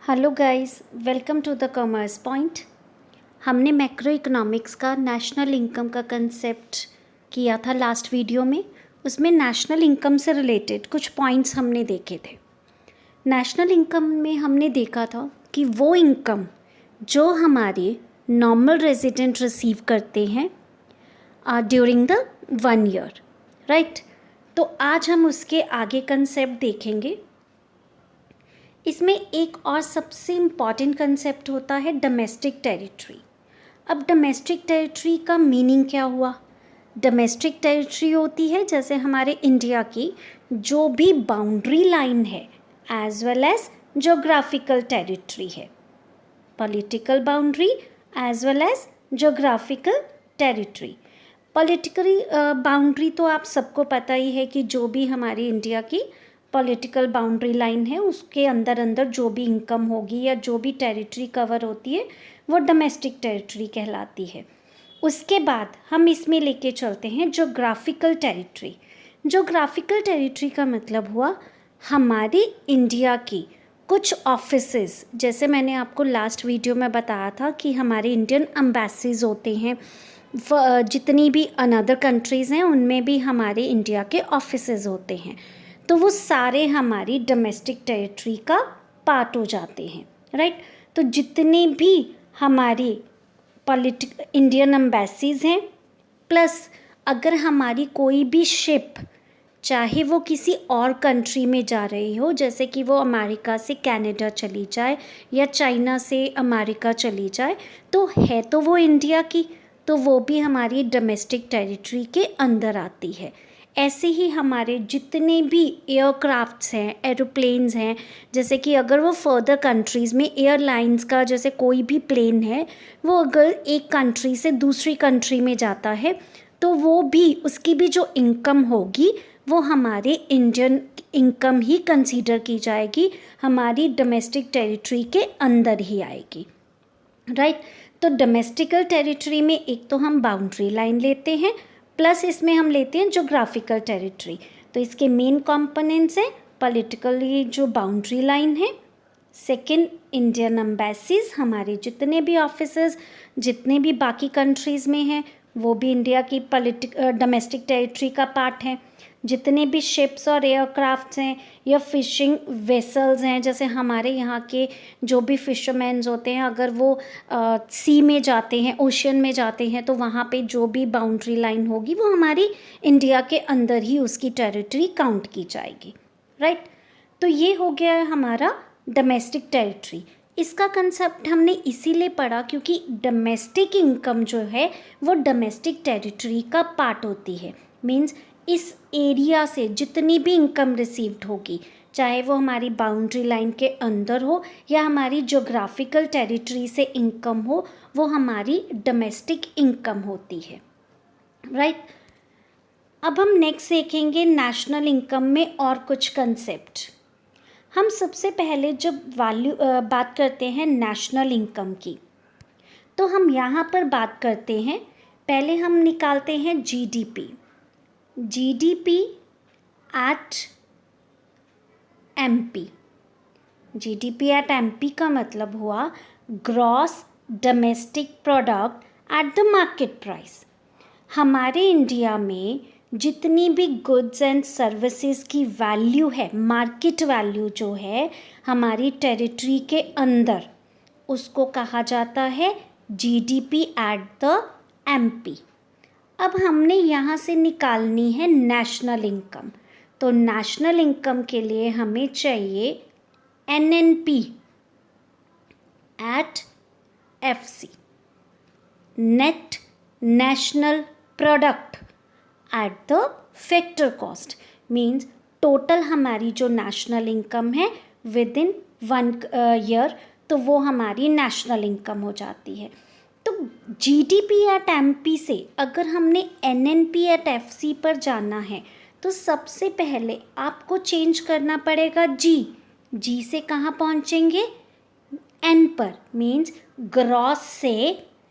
Hello guys, welcome to the commerce point. हमने macroeconomics का national income का concept किया था लास्ट वीडियो में। उसमें नेशनल इनकम से रिलेटेड कुछ पॉइंट्स हमने देखे थे। नेशनल इनकम में हमने देखा था कि वो इनकम जो हमारे नॉर्मल रेजिडेंट रिसीव करते हैं ड्यूरिंग द 1 ईयर, राइट। तो आज हम उसके आगे कंसेप्ट देखेंगे। इसमें एक और सबसे इम्पॉर्टेंट कंसेप्ट होता है डोमेस्टिक टेरिटरी। अब डोमेस्टिक टेरिटरी का मीनिंग क्या हुआ? डोमेस्टिक टेरिटरी होती है जैसे हमारे इंडिया की जो भी बाउंड्री लाइन है as well as geographical territory है, political boundary as well as geographical territory. Political boundary तो आप सबको पता ही है कि जो भी हमारी इंडिया की पॉलिटिकल बाउंड्री लाइन है उसके अंदर अंदर जो भी इनकम होगी या जो भी टेरिटरी कवर होती है वो डोमेस्टिक टेरिटरी कहलाती है। उसके बाद हम इसमें लेके चलते हैं जोग्राफिकल टेरिटरी। जोग्राफिकल टेरिटरी का मतलब हुआ हमारी इंडिया की कुछ ऑफिसेस, जैसे मैंने आपको लास्ट वीडियो में बताया था कि हमारे इंडियन एम्बेसीज होते हैं, जितनी भी अनदर कंट्रीज़ हैं उनमें भी हमारे इंडिया के ऑफिसेज होते हैं, तो वो सारे हमारी डोमेस्टिक टेरिटरी का पार्ट हो जाते हैं, राइट। तो जितने भी हमारी इंडियन एम्बेसीज हैं, प्लस अगर हमारी कोई भी शिप चाहे वो किसी और कंट्री में जा रही हो, जैसे कि वो अमेरिका से कनाडा चली जाए या चाइना से अमेरिका चली जाए, तो है तो वो इंडिया की, तो वो भी हमारी डोमेस्टिक टेरिटरी के अंदर आती है। ऐसे ही हमारे जितने भी एयरक्राफ्ट्स हैं, एरोप्लेन्स हैं, जैसे कि अगर वो फर्दर कंट्रीज़ में एयरलाइंस का जैसे कोई भी प्लेन है, वो अगर एक कंट्री से दूसरी कंट्री में जाता है तो वो भी उसकी भी जो इनकम होगी वो हमारे इंडियन इनकम ही कंसीडर की जाएगी, हमारी डोमेस्टिक टेरिटरी के अंदर ही आएगी, राइट। तो डोमेस्टिकल टेरिटरी में एक तो हम बाउंड्री लाइन लेते हैं, प्लस इसमें हम लेते हैं जोग्राफिकल टेरिटरी। तो इसके मेन कंपोनेंट्स हैं पॉलिटिकली जो बाउंड्री लाइन है, सेकंड इंडियन एम्बेसीज, हमारे जितने भी ऑफिसेज जितने भी बाकी कंट्रीज़ में हैं वो भी इंडिया की डोमेस्टिक टेरिटरी का पार्ट है। जितने भी शिप्स और एयरक्राफ्ट्स हैं या फिशिंग वेसल्स हैं, जैसे हमारे यहाँ के जो भी फिशरमैन्स होते हैं, अगर वो सी में जाते हैं, ओशन में जाते हैं, तो वहाँ पे जो भी बाउंड्री लाइन होगी वो हमारी इंडिया के अंदर ही उसकी टेरिटरी काउंट की जाएगी, राइट। तो ये हो गया है हमारा डोमेस्टिक टेरिटरी। इसका कंसेप्ट हमने इसीलिए पढ़ा क्योंकि डोमेस्टिक इनकम जो है वो डोमेस्टिक टेरिटरी का पार्ट होती है। मीन्स इस एरिया से जितनी भी इनकम रिसीव्ड होगी, चाहे वो हमारी बाउंड्री लाइन के अंदर हो या हमारी जोग्राफिकल टेरिटरी से इनकम हो, वो हमारी डोमेस्टिक इनकम होती है, राइट। अब हम नेक्स्ट देखेंगे नेशनल इनकम में और कुछ कंसेप्ट। हम सबसे पहले जब बात करते हैं नेशनल इनकम की, तो हम यहाँ पर बात करते हैं, पहले हम निकालते हैं GDP. GDP at MP. GDP at MP का मतलब हुआ gross domestic product at the market price. हमारे इंडिया में जितनी भी गुड्स एंड सर्विसेज की वैल्यू है, मार्केट वैल्यू जो है हमारी टेरिटरी के अंदर, उसको कहा जाता है जीडीपी एट द एमपी। अब हमने यहाँ से निकालनी है नेशनल इनकम। तो नेशनल इनकम के लिए हमें चाहिए NNP at FC, net national product at the factor cost. Means total हमारी जो नेशनल इनकम है विद इन 1 ईयर, तो वो हमारी नेशनल इनकम हो जाती है। तो जीडीपी एट एमपी से अगर हमने एनएनपी एट एफसी पर जाना है तो सबसे पहले आपको चेंज करना पड़ेगा जी से कहाँ पहुँचेंगे? एन पर, मीन्स ग्रॉस से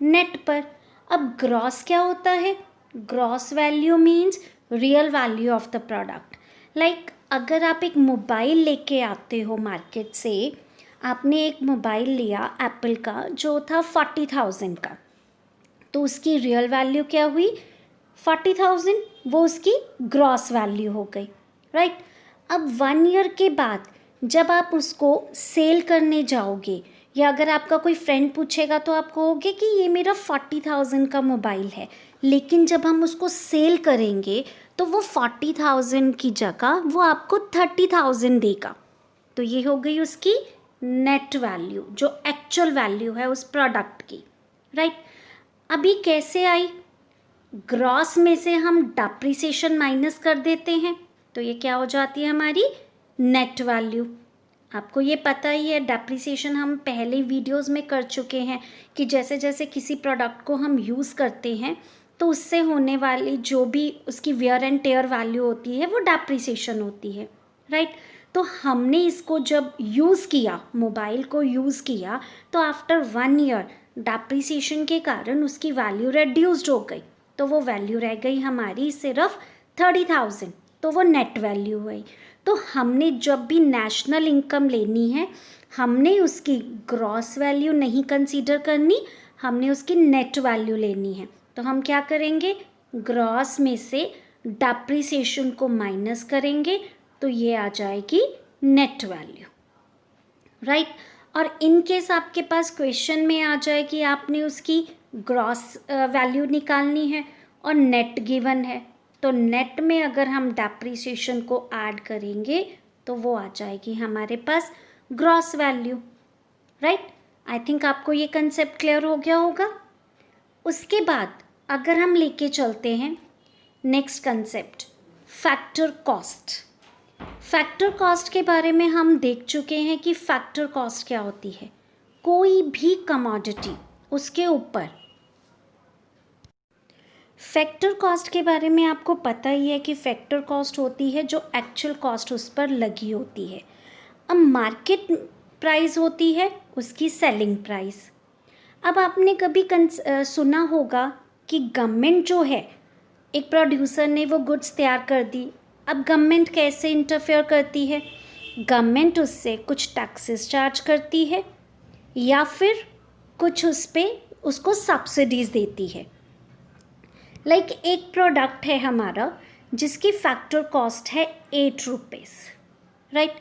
नेट पर। अब ग्रॉस क्या होता है? Gross value means real value of the product. Like अगर आप एक मोबाइल लेके आते हो मार्केट से, आपने एक मोबाइल लिया एप्पल का जो था 40,000 का, तो उसकी रियल वैल्यू क्या हुई 40,000, वो उसकी ग्रॉस वैल्यू हो गई, राइट। अब 1 ईयर के बाद जब आप उसको सेल करने जाओगे या अगर आपका कोई फ्रेंड पूछेगा तो आप कहोगे कि ये मेरा 40,000 का मोबाइल है, लेकिन जब हम उसको सेल करेंगे तो वो 40,000 की जगह वो आपको 30,000 देगा। तो ये हो गई उसकी नेट वैल्यू, जो एक्चुअल वैल्यू है उस प्रोडक्ट की, राइट। अभी कैसे आई, ग्रॉस में से हम डेप्रिसिएशन माइनस कर देते हैं तो ये क्या हो जाती है हमारी नेट वैल्यू। आपको ये पता ही है, डेप्रिसिएशन हम पहले वीडियोस में कर चुके हैं कि जैसे जैसे किसी प्रोडक्ट को हम यूज़ करते हैं तो उससे होने वाली जो भी उसकी वियर एंड टेयर वैल्यू होती है वो डेप्रिसिएशन होती है, राइट। तो हमने इसको जब यूज़ किया, मोबाइल को यूज़ किया, तो आफ्टर 1 ईयर डेप्रिसिएशन के कारण उसकी वैल्यू रेड्यूस्ड हो गई, तो वो वैल्यू रह गई हमारी सिर्फ 30,000, तो वो नेट वैल्यू हुई। तो हमने जब भी नेशनल इनकम लेनी है, हमने उसकी ग्रॉस वैल्यू नहीं कंसीडर करनी, हमने उसकी नेट वैल्यू लेनी है। तो हम क्या करेंगे, ग्रॉस में से डेप्रिसिएशन को माइनस करेंगे तो ये आ जाएगी नेट वैल्यू, राइट। और इन केस आपके पास क्वेश्चन में आ जाए कि आपने उसकी ग्रॉस वैल्यू निकालनी है और नेट गिवन है, तो नेट में अगर हम डेप्रिसिएशन को ऐड करेंगे तो वो आ जाएगी हमारे पास gross value, right. I think आपको ये कंसेप्ट क्लियर हो गया होगा। उसके बाद अगर हम लेके चलते हैं next concept, factor cost. Factor cost के बारे में हम देख चुके हैं कि फैक्टर कॉस्ट क्या होती है, कोई भी कमोडिटी उसके ऊपर। फैक्टर कॉस्ट के बारे में आपको पता ही है कि फैक्टर कॉस्ट होती है जो एक्चुअल कॉस्ट उस पर लगी होती है। अब मार्केट प्राइस होती है उसकी सेलिंग प्राइस। अब आपने कभी सुना होगा कि गवर्नमेंट जो है, एक प्रोड्यूसर ने वो गुड्स तैयार कर दी, अब गवर्नमेंट कैसे इंटरफेयर करती है, गवर्नमेंट उससे कुछ टैक्सेस चार्ज करती है या फिर कुछ उस पर उसको सब्सिडीज़ देती है। लाइक एक प्रोडक्ट है हमारा जिसकी फैक्टर कॉस्ट है 8 रुपीज़, राइट।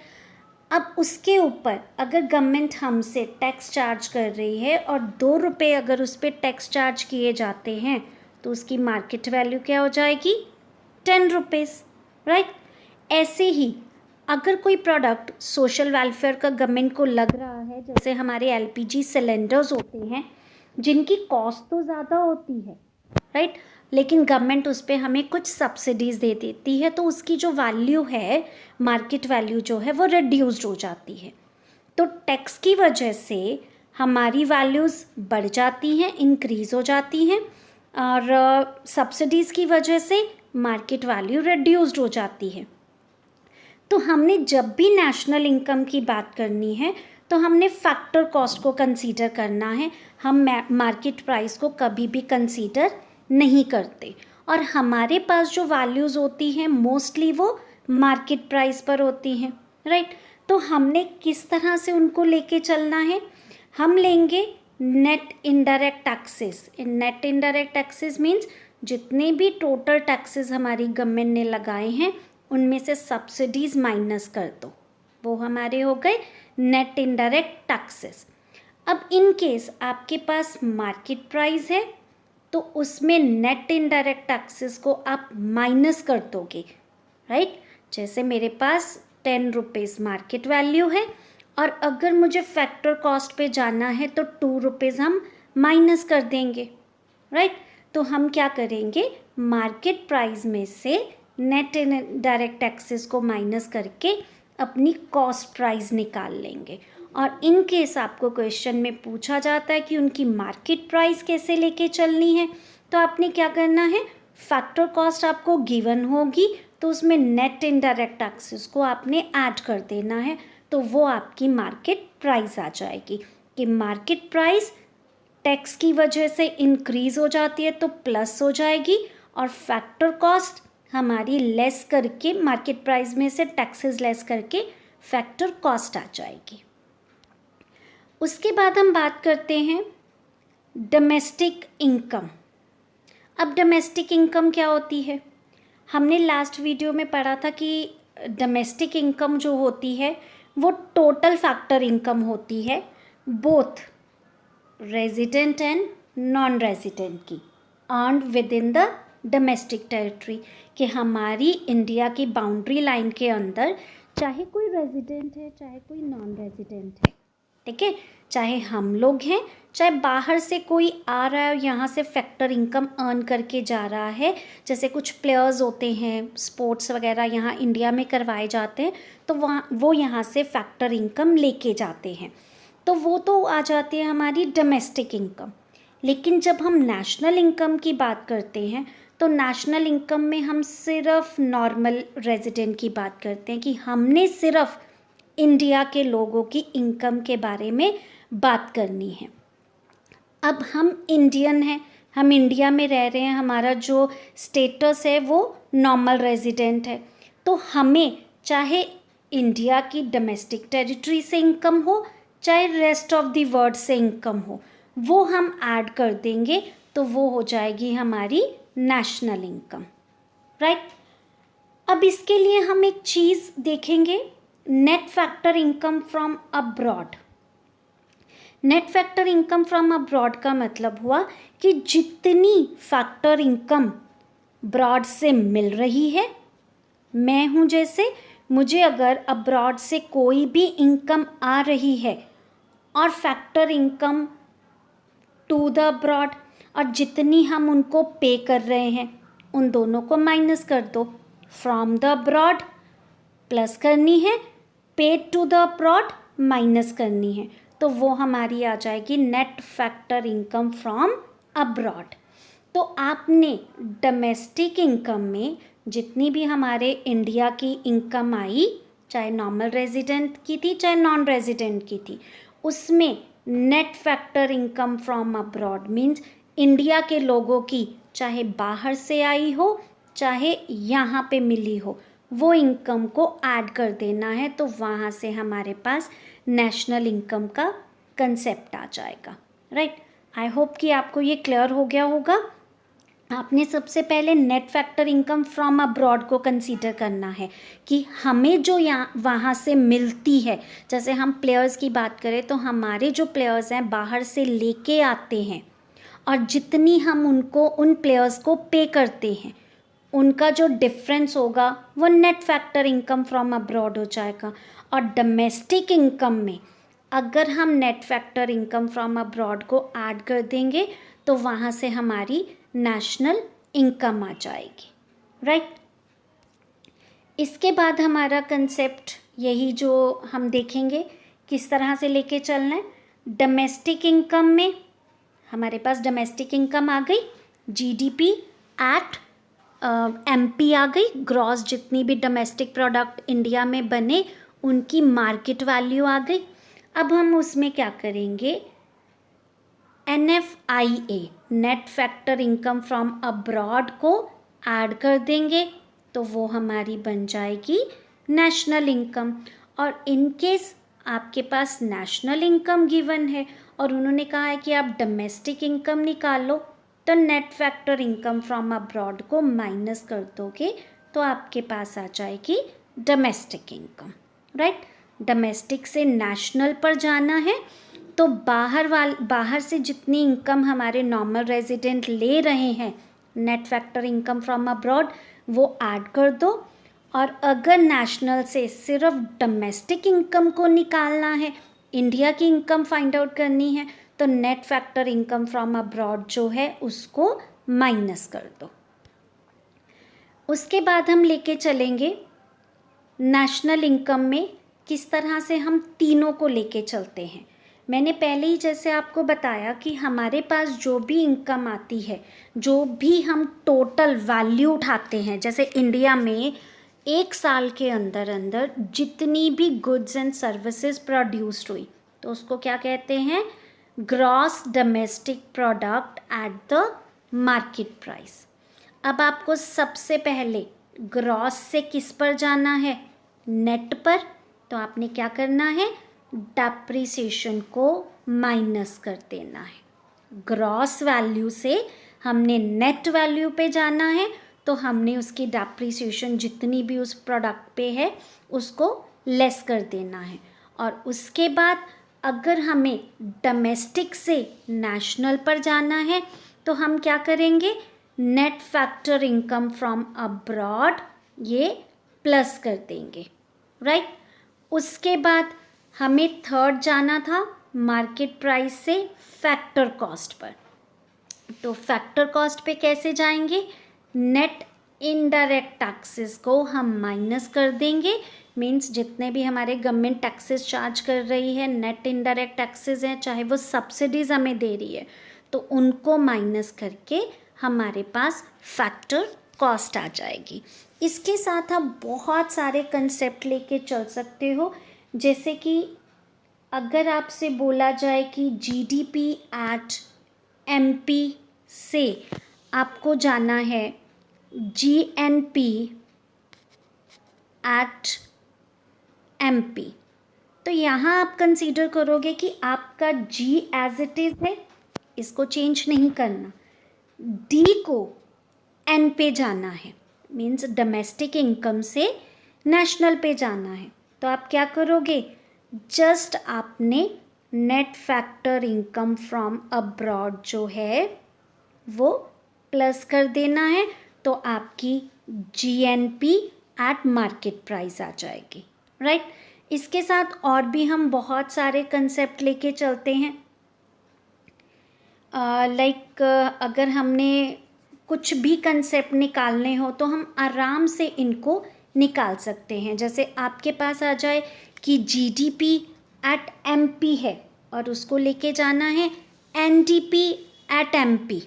अब उसके ऊपर अगर गवर्नमेंट हमसे टैक्स चार्ज कर रही है और 2 रुपये अगर उस पर टैक्स चार्ज किए जाते हैं तो उसकी मार्केट वैल्यू क्या हो जाएगी 10 रुपीज़, राइट। ऐसे ही अगर कोई प्रोडक्ट सोशल वेलफेयर का गवर्नमेंट को लग रहा है, जैसे हमारे एलपीजी सिलेंडर्स होते हैं जिनकी कॉस्ट तो ज़्यादा होती है, राइट, लेकिन गवर्नमेंट उस पर हमें कुछ सब्सिडीज़ दे देती है, तो उसकी जो वैल्यू है, मार्केट वैल्यू जो है वो रिड्यूस्ड हो जाती है। तो टैक्स की वजह से हमारी वैल्यूज़ बढ़ जाती हैं, इंक्रीज़ हो जाती हैं, और सब्सिडीज़ की वजह से मार्केट वैल्यू रिड्यूस्ड हो जाती है। तो हमने जब भी नेशनल इनकम की बात करनी है तो हमने फैक्टर कॉस्ट को कंसीडर करना है, हम मार्केट प्राइस को कभी भी कंसीडर नहीं करते। और हमारे पास जो वैल्यूज़ होती हैं मोस्टली वो मार्केट प्राइस पर होती हैं, राइट। तो हमने किस तरह से उनको लेके चलना है, हम लेंगे net indirect taxes. Net indirect taxes means जितने भी टोटल टैक्सेस हमारी गवर्नमेंट ने लगाए हैं उनमें से सब्सिडीज़ माइनस कर दो, वो हमारे हो गए नेट इनडायरेक्ट टैक्सेस। अब इन केस आपके पास मार्केट प्राइस है तो उसमें नेट इनडायरेक्ट टैक्सेस को आप माइनस कर दोगे, राइट। जैसे मेरे पास 10 रुपीज़ मार्केट वैल्यू है और अगर मुझे फैक्टर कॉस्ट पे जाना है तो 2 रुपीज़ हम माइनस कर देंगे, राइट। तो हम क्या करेंगे, मार्केट प्राइस में से नेट इनडायरेक्ट टैक्सेस को माइनस करके अपनी कॉस्ट प्राइस निकाल लेंगे। और इन केस आपको क्वेश्चन में पूछा जाता है कि उनकी मार्केट प्राइस कैसे लेके चलनी है, तो आपने क्या करना है, फैक्टर कॉस्ट आपको गिवन होगी तो उसमें नेट इनडायरेक्ट टैक्सेस को आपने ऐड कर देना है, तो वो आपकी मार्केट प्राइस आ जाएगी। कि मार्केट प्राइस टैक्स की वजह से इंक्रीज़ हो जाती है तो प्लस हो जाएगी, और फैक्टर कॉस्ट हमारी लेस करके, मार्केट प्राइस में से टैक्सेस लेस करके फैक्टर कॉस्ट आ जाएगी। उसके बाद हम बात करते हैं डोमेस्टिक इनकम। अब डोमेस्टिक इनकम क्या होती है? हमने लास्ट वीडियो में पढ़ा था कि डोमेस्टिक इनकम जो होती है वो टोटल फैक्टर इनकम होती है, both resident and non resident की, earned within the domestic territory, कि हमारी इंडिया की बाउंड्री लाइन के अंदर चाहे कोई रेजिडेंट है चाहे कोई नॉन रेजिडेंट है, ठीक है, चाहे हम लोग हैं चाहे बाहर से कोई आ रहा है और यहाँ से फैक्टर इनकम अर्न करके जा रहा है। जैसे कुछ प्लेयर्स होते हैं, स्पोर्ट्स वगैरह यहाँ इंडिया में करवाए जाते हैं, तो वहाँ वो यहाँ से फैक्टर इनकम लेके जाते हैं, तो वो तो आ जाती है हमारी डोमेस्टिक इनकम। लेकिन जब हम नेशनल इनकम की बात करते हैं तो नेशनल इनकम में हम सिर्फ नॉर्मल रेजिडेंट की बात करते हैं, कि हमने सिर्फ इंडिया के लोगों की इनकम के बारे में बात करनी है। अब हम इंडियन हैं, हम इंडिया में रह रहे हैं, हमारा जो स्टेटस है वो नॉर्मल रेजिडेंट है, तो हमें चाहे इंडिया की डोमेस्टिक टेरिटरी से इनकम हो चाहे रेस्ट ऑफ द वर्ल्ड से इनकम हो, वो हम ऐड कर देंगे तो वो हो जाएगी हमारी नेशनल इनकम, राइट। अब इसके लिए हम एक चीज़ देखेंगे, net factor income from abroad. Net factor income from abroad का मतलब हुआ कि जितनी फैक्टर इनकम ब्रॉड से मिल रही है, मैं हूँ जैसे, मुझे अगर अब्रॉड से कोई भी इनकम आ रही है और factor income to the abroad, और जितनी हम उनको पे कर रहे हैं उन दोनों को माइनस कर दो, फ्रॉम द अब्रॉड प्लस करनी है, paid to the abroad minus करनी है, तो वो हमारी आ जाएगी net factor income from abroad. तो आपने डोमेस्टिक इनकम में जितनी भी हमारे इंडिया की इनकम आई, चाहे नॉर्मल रेजिडेंट की थी चाहे नॉन रेजिडेंट की थी, उसमें net factor income from abroad means India के लोगों की, चाहे बाहर से आई हो चाहे यहाँ पे मिली हो, वो इनकम को ऐड कर देना है, तो वहाँ से हमारे पास नेशनल इनकम का कंसेप्ट आ जाएगा, राइट। आई होप कि आपको ये क्लियर हो गया होगा। आपने सबसे पहले net factor income from abroad को कंसीडर करना है कि हमें जो यहाँ वहाँ से मिलती है, जैसे हम प्लेयर्स की बात करें तो हमारे जो प्लेयर्स हैं बाहर से लेके आते हैं, और जितनी हम उनको उन प्लेयर्स को पे करते हैं उनका जो डिफरेंस होगा वो net factor income from abroad हो जाएगा। और डोमेस्टिक इनकम में अगर हम net factor income from abroad को ऐड कर देंगे तो वहाँ से हमारी नेशनल इनकम आ जाएगी, राइट। इसके बाद हमारा कंसेप्ट यही जो हम देखेंगे किस तरह से लेके चलना है। डोमेस्टिक इनकम में हमारे पास डोमेस्टिक इनकम आ गई, जीडीपी एट एमपी आ गई, ग्रॉस जितनी भी डोमेस्टिक प्रोडक्ट इंडिया में बने उनकी मार्केट वैल्यू आ गई। अब हम उसमें क्या करेंगे, NFIA net factor income from abroad को ऐड कर देंगे तो वो हमारी बन जाएगी नेशनल इनकम। और इन केस आपके पास नेशनल इनकम गिवन है और उन्होंने कहा है कि आप डोमेस्टिक इनकम निकाल लो, तो net factor income from abroad को माइनस कर दोगे तो आपके पास आ जाएगी डोमेस्टिक इनकम, राइट। डोमेस्टिक से नेशनल पर जाना है तो बाहर से जितनी इनकम हमारे नॉर्मल रेजिडेंट ले रहे हैं net factor income from abroad वो ऐड कर दो। और अगर नेशनल से सिर्फ डोमेस्टिक इनकम को निकालना है, इंडिया की इनकम फाइंड आउट करनी है, तो net factor income from abroad जो है उसको माइनस कर दो। उसके बाद हम लेके चलेंगे नेशनल इनकम में किस तरह से हम तीनों को लेके चलते हैं। मैंने पहले ही जैसे आपको बताया कि हमारे पास जो भी इनकम आती है, जो भी हम टोटल वैल्यू उठाते हैं, जैसे इंडिया में एक साल के अंदर अंदर जितनी भी गुड्स एंड सर्विसेज प्रोड्यूस्ड हुई तो उसको क्या कहते हैं, gross domestic product at the market price. अब आपको सबसे पहले ग्रॉस से किस पर जाना है, नेट पर, तो आपने क्या करना है, डेप्रिसिएशन को माइनस कर देना है। ग्रॉस वैल्यू से हमने नेट वैल्यू पे जाना है, तो हमने उसकी डेप्रिसिएशन जितनी भी उस प्रोडक्ट पे है उसको लेस कर देना है। और उसके बाद अगर हमें डोमेस्टिक से नेशनल पर जाना है तो हम क्या करेंगे, net factor income from abroad ये प्लस कर देंगे, राइट। उसके बाद हमें थर्ड जाना था मार्केट प्राइस से फैक्टर कॉस्ट पर। तो फैक्टर कॉस्ट पे कैसे जाएंगे, नेट इनडायरेक्ट टैक्सेस को हम माइनस कर देंगे। मीन्स जितने भी हमारे गवर्नमेंट टैक्सेस चार्ज कर रही है, नेट इनडायरेक्ट टैक्सेस हैं, चाहे वो सब्सिडीज़ हमें दे रही है, तो उनको माइनस करके हमारे पास फैक्टर कॉस्ट आ जाएगी। इसके साथ आप बहुत सारे कंसेप्ट लेके चल सकते हो, जैसे कि अगर आपसे बोला जाए कि जीडीपी एट एमपी से आपको जाना है जीएनपी एट एमपी, तो यहाँ आप कंसीडर करोगे कि आपका जी एज इट इज़ है, इसको चेंज नहीं करना, डी को एन पे जाना है, मीन्स डोमेस्टिक इनकम से नेशनल पे जाना है। तो आप क्या करोगे, जस्ट आपने net factor income from abroad जो है वो प्लस कर देना है, तो आपकी जीएनपी एट मार्केट प्राइस आ जाएगी, राइट। इसके साथ और भी हम बहुत सारे कंसेप्ट लेके चलते हैं। लाइक अगर हमने कुछ भी कंसेप्ट निकालने हो तो हम आराम से इनको निकाल सकते हैं। जैसे आपके पास आ जाए कि जीडीपी एट एमपी है और उसको लेके जाना है एनडीपी एट एमपी,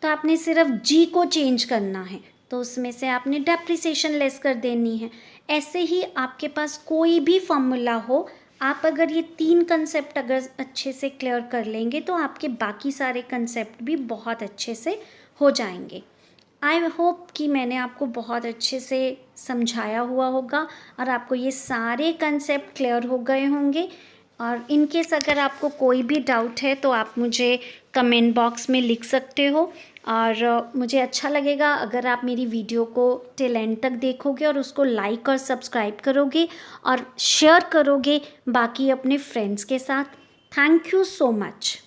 तो आपने सिर्फ जी को चेंज करना है, तो उसमें से आपने डेप्रिसिएशन लेस कर देनी है। ऐसे ही आपके पास कोई भी फॉर्मूला हो, आप अगर ये 3 कंसेप्ट अगर अच्छे से क्लियर कर लेंगे तो आपके बाकी सारे कंसेप्ट भी बहुत अच्छे से हो जाएंगे। आई होप कि मैंने आपको बहुत अच्छे से समझाया हुआ होगा और आपको ये सारे कंसेप्ट क्लियर हो गए होंगे। और इन केस अगर आपको कोई भी डाउट है तो आप मुझे कमेंट बॉक्स में लिख सकते हो, और मुझे अच्छा लगेगा अगर आप मेरी वीडियो को टिल एंड तक देखोगे और उसको लाइक और सब्सक्राइब करोगे और शेयर करोगे बाकी अपने फ्रेंड्स के साथ। Thank you so much.